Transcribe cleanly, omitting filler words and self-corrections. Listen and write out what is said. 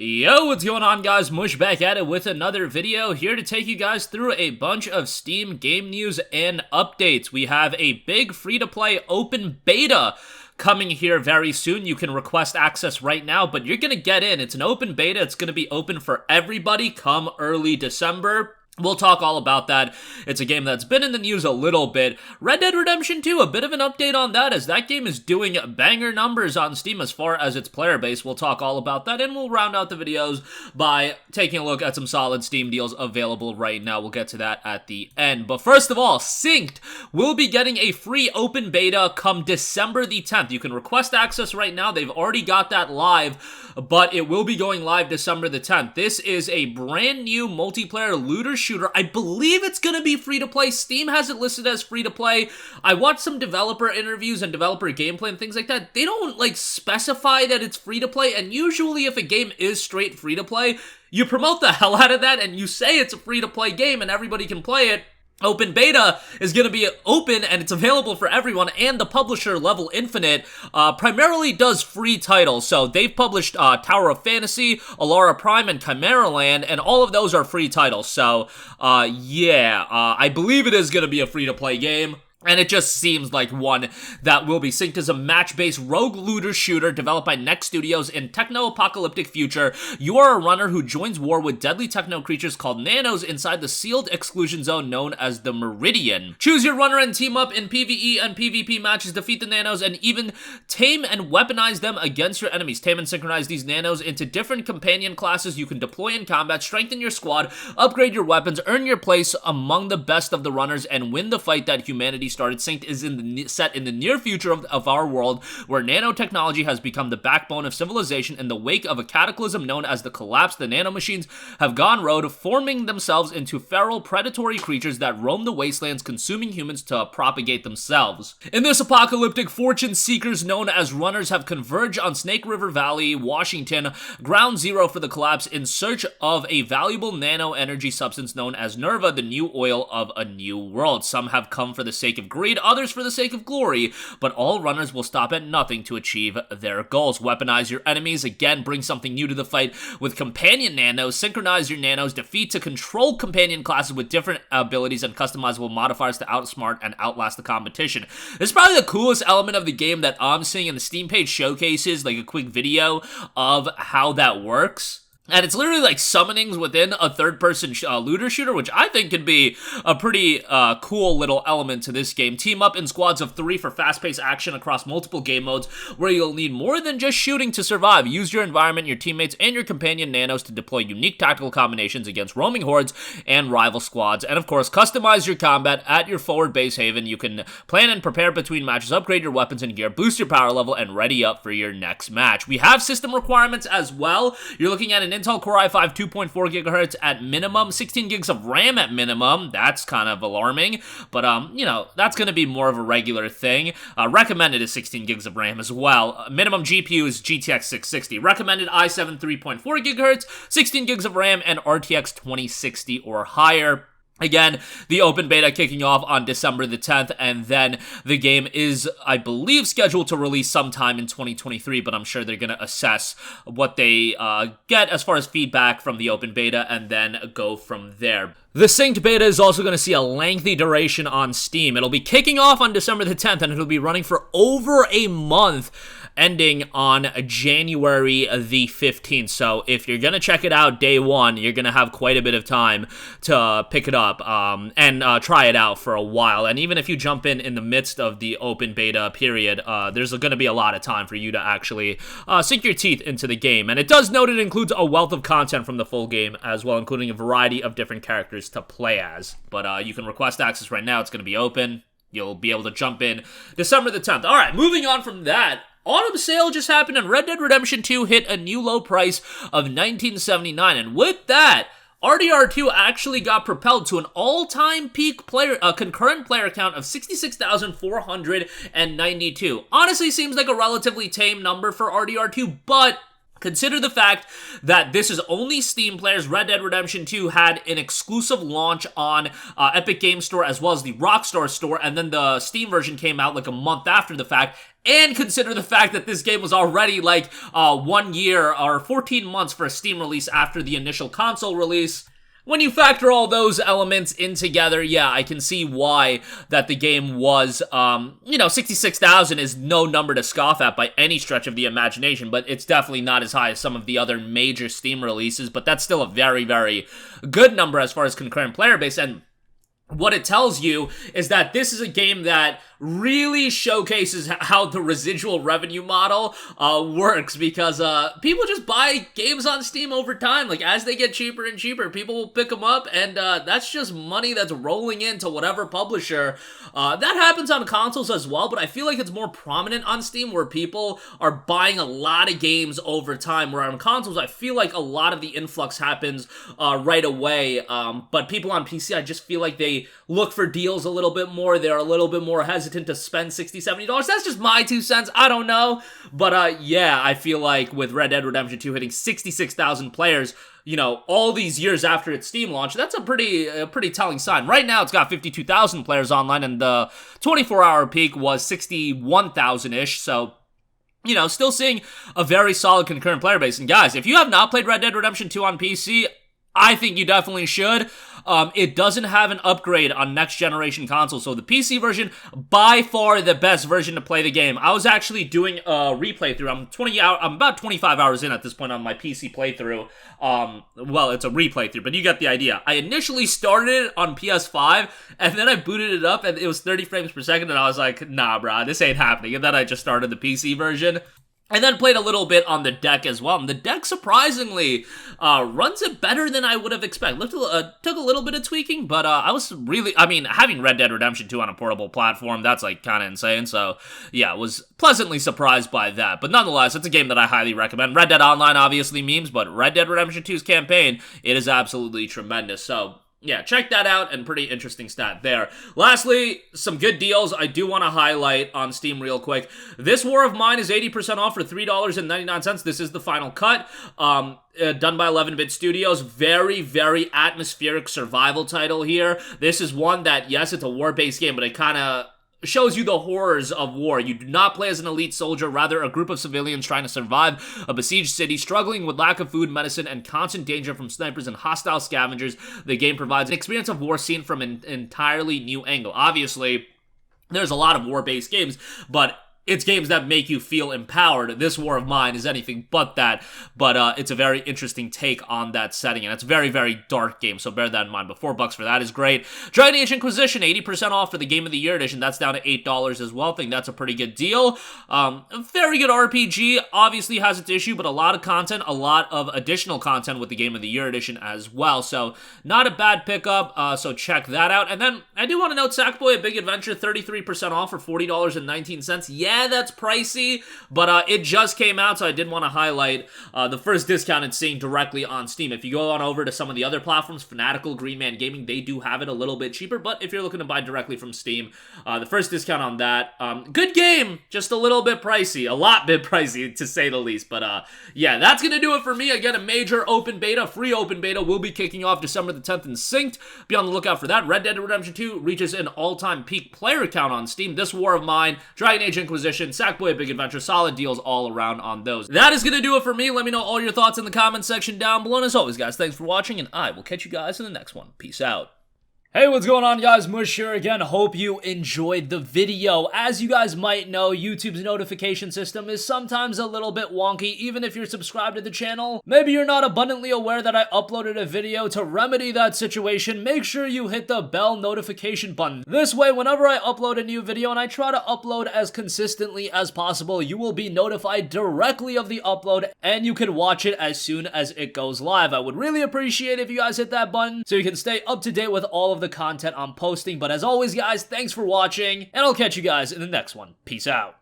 Yo, what's going on, guys? Mush back at it with another video, here to take you guys through a bunch of Steam game news and updates. We have a big free-to-play open beta coming here very soon. You can request access right now, but you're gonna get in. It's an open beta. It's gonna be open for everybody come early December. We'll talk all about that. It's a game that's been in the news a little bit. Red Dead Redemption 2, a bit of an update on that, as that game is doing banger numbers on Steam as far as its player base. We'll talk all about that, and we'll round out the videos by taking a look at some solid Steam deals available right now. We'll get to that at the end. But first of all, Synced will be getting a free open beta come December the 10th. You can request access right now. They've already got that live, but it will be going live December the 10th. This is a brand new multiplayer looter shooter. I believe it's going to be free-to-play. Steam has it listed as free-to-play. I watched some developer interviews and developer gameplay and things like that. They don't, specify that it's free-to-play, and usually if a game is straight free-to-play, you promote the hell out of that, and you say it's a free-to-play game and everybody can play it. Open beta is going to be open and it's available for everyone, and the publisher Level Infinite primarily does free titles. So they've published Tower of Fantasy, Alara Prime, and Chimera Land, and all of those are free titles. So I believe it is going to be a free-to-play game. And it just seems like one that will be. Synced as a match-based rogue looter shooter developed by Next Studios in techno-apocalyptic future. You are a runner who joins war with deadly techno creatures called nanos inside the sealed exclusion zone known as the Meridian. Choose your runner and team up in PvE and PvP matches, defeat the nanos, and even tame and weaponize them against your enemies. Tame and synchronize these nanos into different companion classes you can deploy in combat, strengthen your squad, upgrade your weapons, earn your place among the best of the runners, and win the fight that humanity started. Synced is set in the near future of our world, where nanotechnology has become the backbone of civilization. In the wake of a cataclysm known as the Collapse, the nanomachines have gone rogue, forming themselves into feral, predatory creatures that roam the wastelands, consuming humans to propagate themselves. In this apocalyptic, fortune seekers known as runners have converged on Snake River Valley, Washington, ground zero for the Collapse, in search of a valuable nano-energy substance known as Nerva, the new oil of a new world. Some have come for the sake of greed, others for the sake of glory, but all runners will stop at nothing to achieve their goals. Weaponize your enemies, again, bring something new to the fight with companion nanos, synchronize your nanos, defeat to control companion classes with different abilities and customizable modifiers to outsmart and outlast the competition. This is probably the coolest element of the game that I'm seeing, in the Steam page showcases, a quick video of how that works. And it's literally like summonings within a third-person looter shooter, which I think could be a pretty cool little element to this game. Team up in squads of 3 for fast-paced action across multiple game modes, where you'll need more than just shooting to survive. Use your environment, your teammates, and your companion nanos to deploy unique tactical combinations against roaming hordes and rival squads. And of course, customize your combat at your forward base haven. You can plan and prepare between matches, upgrade your weapons and gear, boost your power level, and ready up for your next match. We have system requirements as well. You're looking at an Intel Core i5 2.4 gigahertz at minimum, 16 gigs of RAM at minimum. That's kind of alarming, but that's going to be more of a regular thing. Recommended is 16 gigs of RAM as well. Minimum GPU is GTX 660. Recommended i7 3.4 gigahertz, 16 gigs of RAM, and RTX 2060 or higher. Again, the open beta kicking off on December the 10th, and then the game is, I believe, scheduled to release sometime in 2023, but I'm sure they're going to assess what they get as far as feedback from the open beta and then go from there. The Synced beta is also going to see a lengthy duration on Steam. It'll be kicking off on December the 10th, and it'll be running for over a month, ending on January the 15th. So if you're going to check it out day one, you're going to have quite a bit of time to pick it up and try it out for a while. And even if you jump in the midst of the open beta period, there's going to be a lot of time for you to actually sink your teeth into the game. And it does note it includes a wealth of content from the full game as well, including a variety of different characters to play as. But you can request access right now. It's going to be open. You'll be able to jump in December the 10th. All right, moving on from that, autumn sale just happened, and Red Dead Redemption 2 hit a new low price of $19.79, and with that, RDR2 actually got propelled to an all-time peak concurrent player count of 66,492. Honestly, seems like a relatively tame number for RDR2, but consider the fact that this is only Steam players. Red Dead Redemption 2 had an exclusive launch on Epic Games Store as well as the Rockstar Store, and then the Steam version came out like a month after the fact. and consider the fact that this game was already like 1 year or 14 months for a Steam release after the initial console release. When you factor all those elements in together, yeah, I can see why that the game was, 66,000 is no number to scoff at by any stretch of the imagination, but it's definitely not as high as some of the other major Steam releases, but that's still a very, very good number as far as concurrent player base, and what it tells you is that this is a game that really showcases how the residual revenue model works, because people just buy games on Steam over time. Like, as they get cheaper and cheaper, people will pick them up, and that's just money that's rolling into whatever publisher. That happens on consoles as well, but I feel like it's more prominent on Steam, where people are buying a lot of games over time, where on consoles, I feel like a lot of the influx happens right away, but people on PC, I just feel like they look for deals a little bit more. They're a little bit more hesitant to spend $60, $70. That's just my 2 cents. I don't know. But yeah, I feel like with Red Dead Redemption 2 hitting 66,000 players, all these years after its Steam launch, that's a pretty telling sign. Right now, it's got 52,000 players online, and the 24-hour peak was 61,000-ish, so still seeing a very solid concurrent player base. And guys, if you have not played Red Dead Redemption 2 on PC, I think you definitely should. It doesn't have an upgrade on next generation consoles, so the PC version, by far the best version to play the game. I was actually doing a replay through. I'm about 25 hours in at this point on my PC playthrough. Well, it's a replay through, but you get the idea. I initially started it on PS5, and then I booted it up, and it was 30 frames per second, and I was like, nah, brah, this ain't happening. And then I just started the PC version. And then played a little bit on the deck as well. And the deck, surprisingly, runs it better than I would have expected. Took a little bit of tweaking, but having Red Dead Redemption 2 on a portable platform, that's like kind of insane. So, yeah, was pleasantly surprised by that. But nonetheless, it's a game that I highly recommend. Red Dead Online, obviously memes, but Red Dead Redemption 2's campaign, it is absolutely tremendous. So, yeah, check that out, and pretty interesting stat there. Lastly, some good deals I do want to highlight on Steam real quick. This War of Mine is 80% off for $3.99. This is the final cut, done by 11-Bit Studios. Very, very atmospheric survival title here. This is one that, yes, it's a war-based game, but it kind of shows you the horrors of war. You do not play as an elite soldier, rather a group of civilians trying to survive a besieged city, struggling with lack of food, medicine, and constant danger from snipers and hostile scavengers. The game provides an experience of war seen from an entirely new angle. Obviously, there's a lot of war-based games, but it's games that make you feel empowered. This War of Mine is anything but that, but it's a very interesting take on that setting, and it's a very, very dark game, so bear that in mind. But $4 for that is great. Dragon Age Inquisition, 80% off for the Game of the Year edition. That's down to $8 as well. I think that's a pretty good deal. A very good RPG. Obviously has its issue, but a lot of content, a lot of additional content with the Game of the Year edition as well, so not a bad pickup, so check that out. And then I do want to note Sackboy: A Big Adventure, 33% off for $40.19. Yeah, that's pricey, but it just came out, so I did want to highlight the first discount it's seeing directly on Steam. If you go on over to some of the other platforms, Fanatical, Green Man Gaming, they do have it a little bit cheaper, but if you're looking to buy directly from Steam, the first discount on that, good game, just a little bit pricey, a lot bit pricey to say the least, but yeah, that's gonna do it for me. Again, a major open beta, free open beta, will be kicking off December the 10th in Synced. Be on the lookout for that. Red Dead Redemption 2 reaches an all-time peak player count on Steam. This War of Mine, Dragon Age Inquisition, Sackboy: A Big Adventure, solid deals all around on those. That is going to do it for me. Let me know all your thoughts in the comments section down below. And as always, guys, thanks for watching, and I will catch you guys in the next one. Peace out. Hey, what's going on, guys? Mush here again. Hope you enjoyed the video. As you guys might know, YouTube's notification system is sometimes a little bit wonky, even if you're subscribed to the channel. Maybe you're not abundantly aware that I uploaded a video. To remedy that situation, make sure you hit the bell notification button. This way, whenever I upload a new video, and I try to upload as consistently as possible, you will be notified directly of the upload, and you can watch it as soon as it goes live. I would really appreciate if you guys hit that button so you can stay up to date with all of the content I'm posting. But as always, guys, thanks for watching, and I'll catch you guys in the next one. Peace out.